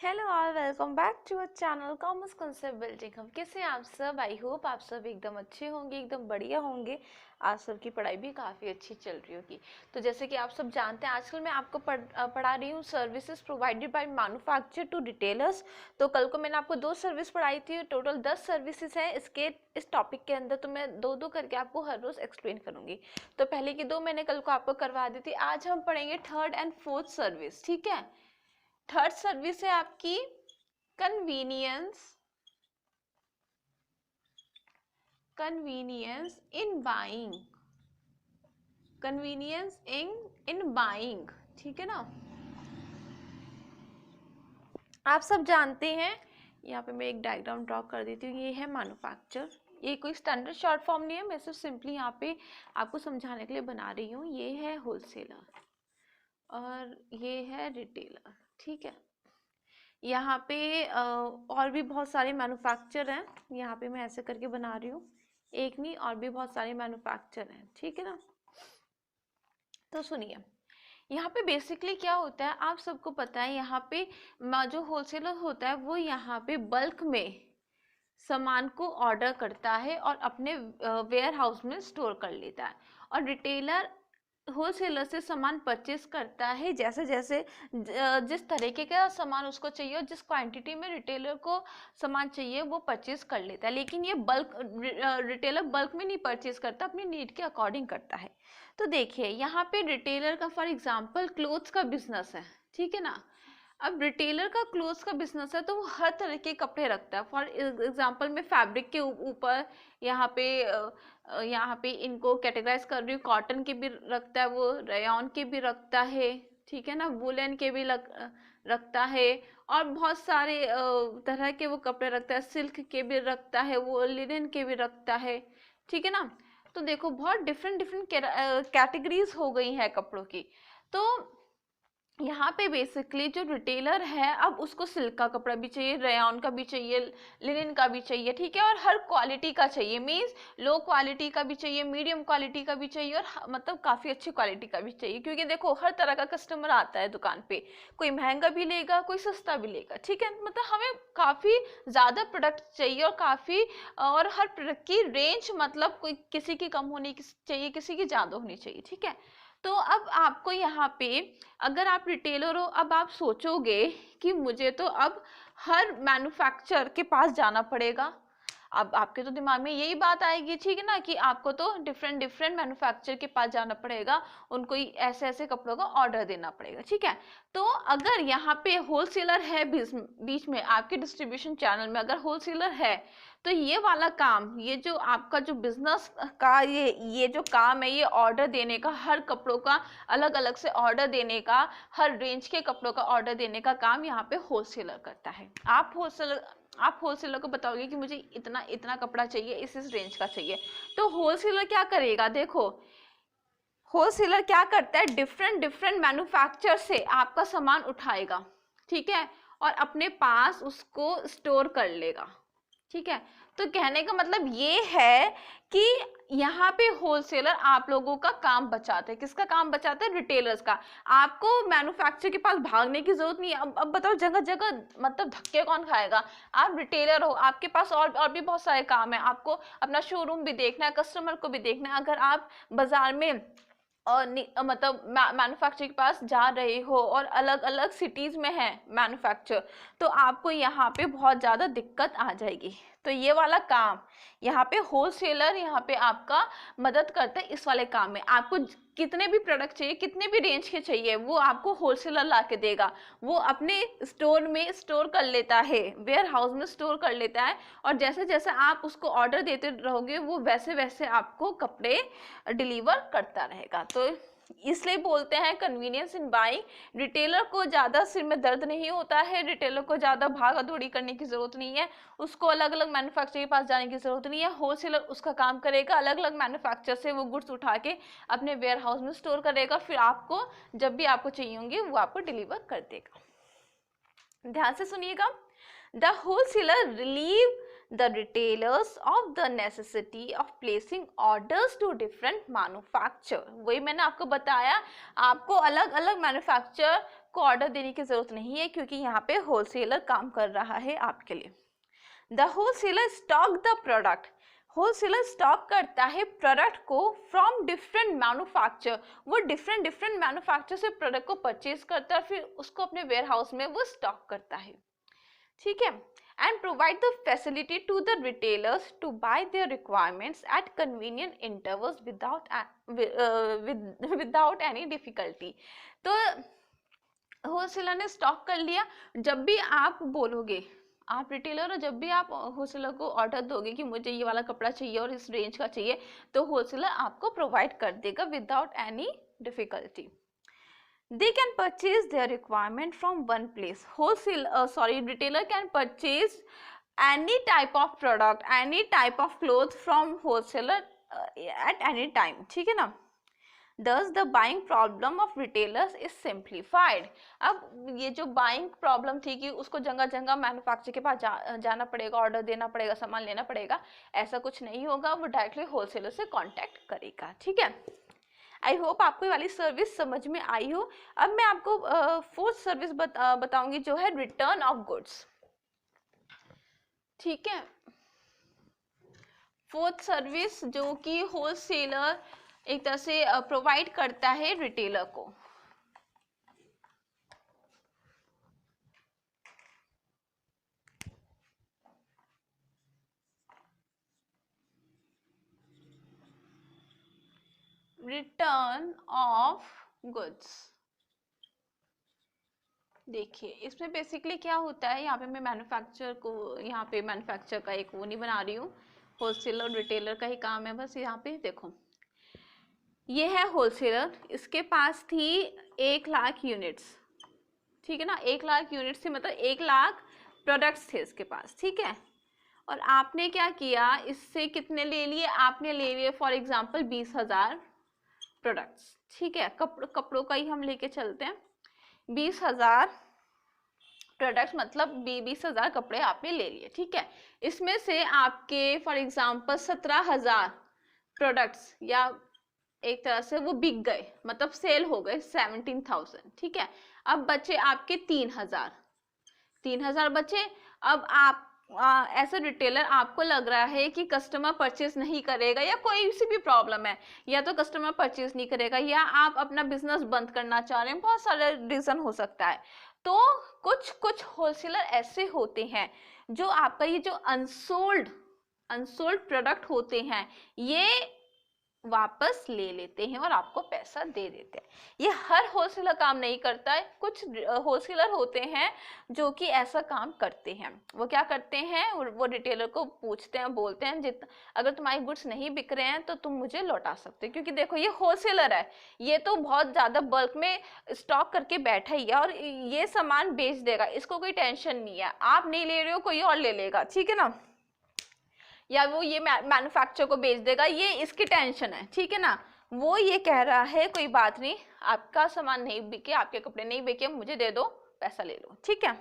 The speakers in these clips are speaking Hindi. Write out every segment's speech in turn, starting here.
Hello all, welcome back to our channel commerce concept building. हम कैसे हैं आप सब? आई होप आप सब एकदम अच्छे होंगे, एकदम बढ़िया होंगे। आप सबकी पढ़ाई भी काफ़ी अच्छी चल रही होगी। तो जैसे कि आप सब जानते हैं, आजकल मैं आपको पढ़ा रही हूँ services provided by manufacturer to retailers. तो कल को मैंने आपको 2 सर्विस पढ़ाई थी, टोटल 10 सर्विसेज हैं इस टॉपिक के अंदर। तो मैं दो दो करके आपको हर रोज़ एक्सप्लेन करूँगी। तो पहले की 2 मैंने कल को आपको करवा दी थी। आज हम पढ़ेंगे थर्ड एंड फोर्थ सर्विस, ठीक है। थर्ड सर्विस है आपकी convenience convenience in buying, convenience in buying, ठीक है ना। आप सब जानते हैं, यहाँ पे मैं एक डायग्राम ड्रॉ कर देती हूँ। ये है मैन्युफैक्चर, ये कोई स्टैंडर्ड शॉर्ट फॉर्म नहीं है, मैं सिर्फ सिंपली यहाँ पे आपको समझाने के लिए बना रही हूँ। ये है होलसेलर और ये है रिटेलर, ठीक है। यहाँ पे और भी बहुत सारे मैन्युफैक्चर हैं, यहाँ पे मैं ऐसे करके बना रही हूँ। एक नहीं, और भी बहुत सारे मैन्युफैक्चर हैं, ठीक है ना। तो सुनिए, यहाँ पे बेसिकली क्या होता है, आप सबको पता है। यहाँ पे जो होलसेलर होता है वो यहाँ पे बल्क में सामान को ऑर्डर करता है और अपने वेयर हाउस में स्टोर कर लेता है। और रिटेलर होलसेलर से सामान परचेस करता है, जैसे जैसे जिस तरीके का सामान उसको चाहिए और जिस क्वांटिटी में रिटेलर को सामान चाहिए वो परचेस कर लेता है। लेकिन ये रिटेलर बल्क में नहीं परचेस करता, अपनी नीड के अकॉर्डिंग करता है। तो देखिए, यहाँ पे रिटेलर का फॉर एग्जांपल क्लोथ्स का बिजनेस है, ठीक है ना। अब रिटेलर का क्लोथ्स का बिजनेस है तो वो हर तरह के कपड़े रखता है। फॉर एग्जांपल मैं फैब्रिक के ऊपर यहाँ पे इनको कैटेगराइज कर रही हूँ। कॉटन के भी रखता है वो, रेयॉन के भी रखता है, ठीक है ना, वुलन के भी रखता है, और बहुत सारे तरह के वो कपड़े रखता है। सिल्क के भी रखता है वो, लिनन के भी रखता है, ठीक है ना। तो देखो, बहुत डिफरेंट डिफरेंट कैटेगरीज हो गई है कपड़ों की। तो यहाँ पे बेसिकली जो रिटेलर है, अब उसको सिल्क का कपड़ा भी चाहिए, रेयॉन का भी चाहिए, लिनन का भी चाहिए, ठीक है, और हर क्वालिटी का चाहिए। मींस लो क्वालिटी का भी चाहिए, मीडियम क्वालिटी का भी चाहिए, और मतलब काफ़ी अच्छी क्वालिटी का भी चाहिए। क्योंकि देखो, हर तरह का कस्टमर आता है दुकान पे, कोई महंगा भी लेगा, कोई सस्ता भी लेगा, ठीक है। मतलब हमें काफ़ी ज़्यादा प्रोडक्ट चाहिए और हर प्रोडक्ट की रेंज, मतलब कोई किसी की कम होनी चाहिए, किसी की ज़्यादा होनी चाहिए, ठीक है। तो अब आपको यहाँ पे, अगर आप रिटेलर हो, अब आप सोचोगे कि मुझे तो अब हर मैन्युफैक्चरर के पास जाना पड़ेगा। अब आपके तो दिमाग में यही बात आएगी, ठीक है ना, कि आपको तो डिफरेंट डिफरेंट मैन्युफैक्चरर के पास जाना पड़ेगा, उनको ऐसे ऐसे कपड़ों का ऑर्डर देना पड़ेगा, ठीक है। तो अगर यहाँ पे होलसेलर है, बीच में आपके डिस्ट्रीब्यूशन चैनल में अगर होलसेलर है, तो ये वाला काम, ये जो आपका जो बिजनेस का ये जो काम है, ये ऑर्डर देने का, हर कपड़ों का अलग अलग से ऑर्डर देने का, हर रेंज के कपड़ों का ऑर्डर देने का काम यहाँ पे होलसेलर करता है। आप होलसेलर को बताओगे कि मुझे इतना इतना कपड़ा चाहिए, इस रेंज का चाहिए। तो होलसेलर क्या करेगा, देखो, होलसेलर क्या करता है, डिफरेंट डिफरेंट मैन्युफैक्चर से आपका सामान उठाएगा, ठीक है, और अपने पास उसको स्टोर कर लेगा, ठीक है। तो कहने का मतलब ये है कि यहाँ पे होलसेलर आप लोगों का काम बचाते हैं। किसका काम बचाते हैं? रिटेलर्स का। आपको मैन्युफैक्चरर के पास भागने की जरूरत नहीं है। अब बताओ, जगह जगह मतलब धक्के कौन खाएगा? आप रिटेलर हो, आपके पास और भी बहुत सारे काम है। आपको अपना शोरूम भी देखना है, कस्टमर को भी देखना है। अगर आप बाजार में और मतलब मैन्युफैक्चर के पास जा रहे हो और अलग अलग सिटीज में है मैन्युफैक्चर, तो आपको यहाँ पे बहुत ज़्यादा दिक्कत आ जाएगी। तो ये वाला काम यहाँ पे होलसेलर यहाँ पे आपका मदद करता है इस वाले काम में। आपको कितने भी प्रोडक्ट चाहिए, कितने भी रेंज के चाहिए, वो आपको होलसेलर ला के देगा। वो अपने स्टोर में स्टोर कर लेता है, वेयर हाउस में स्टोर कर लेता है, और जैसे जैसे आप उसको ऑर्डर देते रहोगे, वो वैसे वैसे आपको कपड़े डिलीवर करता रहेगा। तो इसलिए बोलते हैं कन्वीनियंस इन बाइंग। रिटेलर को ज़्यादा सिर में दर्द नहीं होता है, रिटेलर को ज़्यादा भागा दौड़ी करने की ज़रूरत नहीं है, उसको अलग अलग मैन्युफैक्चरर के पास जाने की ज़रूरत नहीं है। होलसेलर उसका काम करेगा, अलग अलग मैन्युफैक्चरर से वो गुड्स उठा के अपने वेयर हाउस में स्टोर करेगा, फिर आपको जब भी आपको चाहिए होंगे वो आपको डिलीवर कर देगा। ध्यान से सुनिएगा। The wholesaler relieve the retailers of the necessity of placing orders to different manufacturer। वही मैंने आपको बताया, आपको अलग अलग मैन्युफैक्चर को ऑर्डर देने की जरूरत नहीं है, क्योंकि यहाँ पे होलसेलर काम कर रहा है आपके लिए। The wholesaler stock the product, wholesaler stock करता है प्रोडक्ट को फ्रॉम डिफरेंट मैन्युफैक्चर, वो डिफरेंट मैन्युफैक्चर से प्रोडक्ट को परचेज करता है, फिर उसको अपने वेयर हाउस में वो स्टॉक करता है, ठीक है। And provide the facility to the retailers to buy their requirements at convenient intervals without any difficulty. तो होलसेलर ने स्टॉक कर लिया, जब भी आप बोलोगे, आप रिटेलर हो, जब भी आप होलसेलर को ऑर्डर दोगे कि मुझे ये वाला कपड़ा चाहिए और इस रेंज का चाहिए, तो होलसेलर आपको प्रोवाइड कर देगा without any difficulty. They can purchase their requirement from one place. Retailer can purchase any type of product, any type of clothes from wholesaler at any time, ठीक है ना। Thus the buying problem of retailers is simplified. अब ये जो buying problem थी कि उसको जगह जगह मैन्युफैक्चर के पास जाना पड़ेगा, ऑर्डर देना पड़ेगा, सामान लेना पड़ेगा, ऐसा कुछ नहीं होगा, वो डायरेक्टली होलसेलर से कांटेक्ट करेगा, ठीक है। आई होप आपको ये वाली सर्विस समझ में आई हो। अब मैं आपको फोर्थ सर्विस बताऊंगी, जो है रिटर्न ऑफ गुड्स, ठीक है। फोर्थ सर्विस जो कि होलसेलर एक तरह से प्रोवाइड करता है रिटेलर को। रिटर्न ऑफ गुड्स, देखिए इसमें बेसिकली क्या होता है, यहाँ पे मैं मैन्युफैक्चर का एक वो नहीं बना रही हूँ, होलसेलर और रिटेलर का ही काम है बस। यहाँ पे देखो, ये है होलसेलर, इसके पास थी 1 लाख यूनिट्स, ठीक है ना। 1 लाख यूनिट्स से मतलब 1 लाख प्रोडक्ट्स थे इसके पास, ठीक है। और आपने क्या किया, इससे कितने ले लिए, आपने ले लिए फॉर एग्जाम्पल 20,000 प्रोडक्ट्स, ठीक है। कपड़ों का ही हम लेके चलते हैं, 20,000 प्रोडक्ट्स मतलब 20,000 कपड़े आपने ले लिए, ठीक है। इसमें से आपके फॉर एग्जांपल 17,000 प्रोडक्ट्स या एक तरह से वो बिक गए, मतलब सेल हो गए 17,000, ठीक है। अब बचे आपके 3,000 बचे। अब आप ऐसा रिटेलर आपको लग रहा है कि कस्टमर परचेज नहीं करेगा, या कोई सी भी प्रॉब्लम है, या तो कस्टमर परचेज नहीं करेगा, या आप अपना बिजनेस बंद करना चाह रहे हैं, बहुत सारे रीजन हो सकता है। तो कुछ होलसेलर ऐसे होते हैं जो आपका ये जो अनसोल्ड प्रोडक्ट होते हैं, ये वापस ले लेते हैं और आपको पैसा दे देते हैं। ये हर होलसेलर काम नहीं करता है, कुछ होलसेलर होते हैं जो कि ऐसा काम करते हैं। वो क्या करते हैं, वो रिटेलर को पूछते हैं, बोलते हैं अगर तुम्हारे गुड्स नहीं बिक रहे हैं तो तुम मुझे लौटा सकते हो, क्योंकि देखो ये होलसेलर है, ये तो बहुत ज्यादा बल्क में स्टॉक करके बैठा ही है और ये सामान बेच देगा, इसको कोई टेंशन नहीं है, आप नहीं ले रहे हो कोई और ले लेगा, ठीक है ना। या वो ये मैन्युफैक्चर को बेच देगा, ये इसकी टेंशन है, ठीक है ना। वो ये कह रहा है कोई बात नहीं, आपका सामान नहीं बिके, आपके कपड़े नहीं बिके, मुझे दे दो, पैसा ले लो, ठीक है।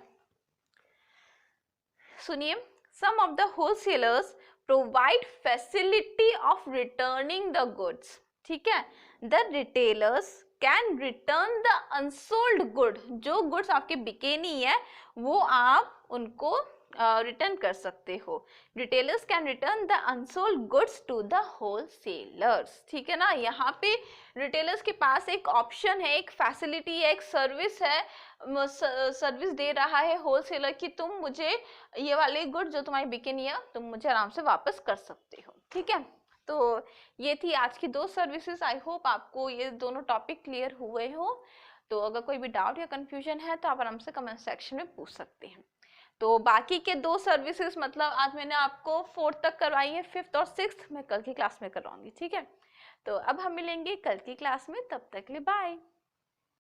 सुनिए, some of the wholesalers provide facility of returning the goods, ठीक है। The retailers can return the unsold good, जो गुड्स आपके बिके नहीं है वो आप उनको रिटर्न कर सकते हो। Retailers can return the unsold goods to the wholesalers, ठीक है ना। यहाँ पे रिटेलर्स के पास एक ऑप्शन है, एक फैसिलिटी है, एक सर्विस है, सर्विस दे रहा है होलसेलर कि तुम मुझे ये वाले गुड्स जो तुम्हारे बिके नहीं है तुम मुझे आराम से वापस कर सकते हो, ठीक है। तो ये थी आज की 2 सर्विसेज। आई होप आपको ये दोनों टॉपिक क्लियर हुए हो। तो अगर कोई भी डाउट या कंफ्यूजन है तो आप आराम से कमेंट सेक्शन में पूछ सकते हैं। तो बाकी के 2 सर्विसेज मतलब आज मैंने आपको 4th तक करवाई है, 5th और 6th मैं कल की क्लास में करवाऊंगी, ठीक है। तो अब हम मिलेंगे कल की क्लास में, तब तक के लिए बाय।